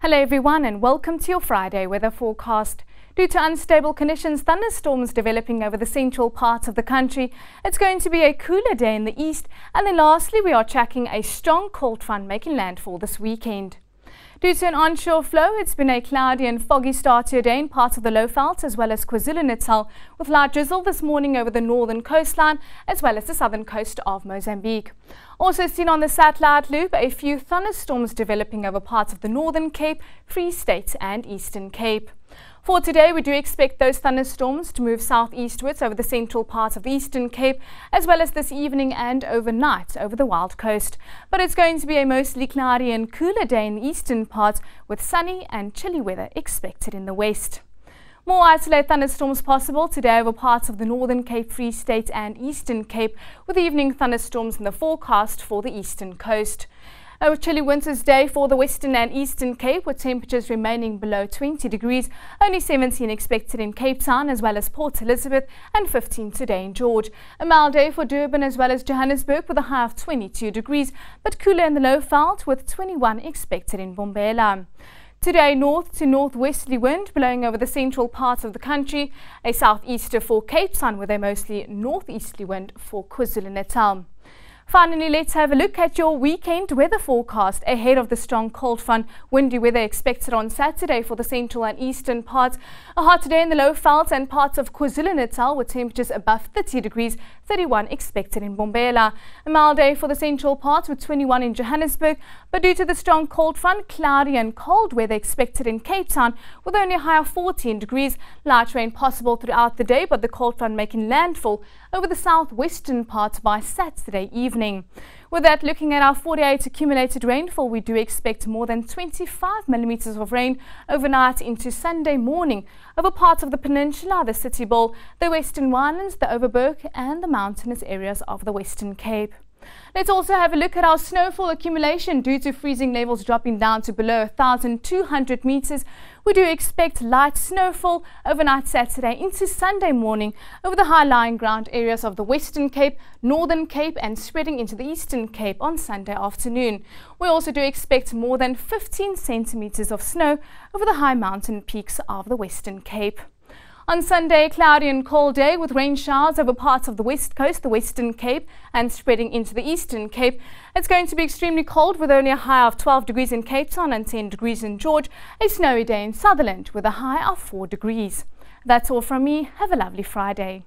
Hello everyone and welcome to your Friday weather forecast. Due to unstable conditions, thunderstorms developing over the central parts of the country, it's going to be a cooler day in the east, and then lastly we are tracking a strong cold front making landfall this weekend. Due to an onshore flow, it's been a cloudy and foggy start to your day in parts of the Lowveld as well as KwaZulu-Natal, with light drizzle this morning over the northern coastline as well as the southern coast of Mozambique. Also seen on the satellite loop, a few thunderstorms developing over parts of the Northern Cape, Free State and Eastern Cape. For today, we do expect those thunderstorms to move southeastwards over the central part of the Eastern Cape, as well as this evening and overnight over the Wild Coast. But it's going to be a mostly cloudy and cooler day in the eastern parts, with sunny and chilly weather expected in the west. More isolated thunderstorms possible today over parts of the Northern Cape, Free State and Eastern Cape, with evening thunderstorms in the forecast for the eastern coast. A chilly winter's day for the Western and Eastern Cape, with temperatures remaining below 20 degrees, only 17 expected in Cape Town as well as Port Elizabeth and 15 today in George. A mild day for Durban as well as Johannesburg with a high of 22 degrees, but cooler in the Lowveld with 21 expected in Mbombela. Today, north to northwesterly wind blowing over the central parts of the country, a southeaster for Cape Town with a mostly northeasterly wind for KwaZulu-Natal. Finally, let's have a look at your weekend weather forecast ahead of the strong cold front. Windy weather expected on Saturday for the central and eastern parts. A hot day in the Lowveld and parts of KwaZulu-Natal with temperatures above 30 degrees, 31 expected in Mbombela. A mild day for the central parts with 21 in Johannesburg, but due to the strong cold front, cloudy and cold weather expected in Cape Town with only a high of 14 degrees. Light rain possible throughout the day, but the cold front making landfall over the southwestern parts by Saturday evening. With that, looking at our 48 accumulated rainfall, we do expect more than 25 millimeters of rain overnight into Sunday morning over parts of the peninsula, the City Bowl, the Western Winelands, the Overberg and the mountainous areas of the Western Cape. Let's also have a look at our snowfall accumulation. Due to freezing levels dropping down to below 1,200 meters, we do expect light snowfall overnight Saturday into Sunday morning over the high-lying ground areas of the Western Cape, Northern Cape and spreading into the Eastern Cape on Sunday afternoon. We also do expect more than 15 centimeters of snow over the high mountain peaks of the Western Cape. On Sunday, a cloudy and cold day with rain showers over parts of the West Coast, the Western Cape and spreading into the Eastern Cape. It's going to be extremely cold with only a high of 12 degrees in Cape Town and 10 degrees in George. A snowy day in Sutherland with a high of 4 degrees. That's all from me. Have a lovely Friday.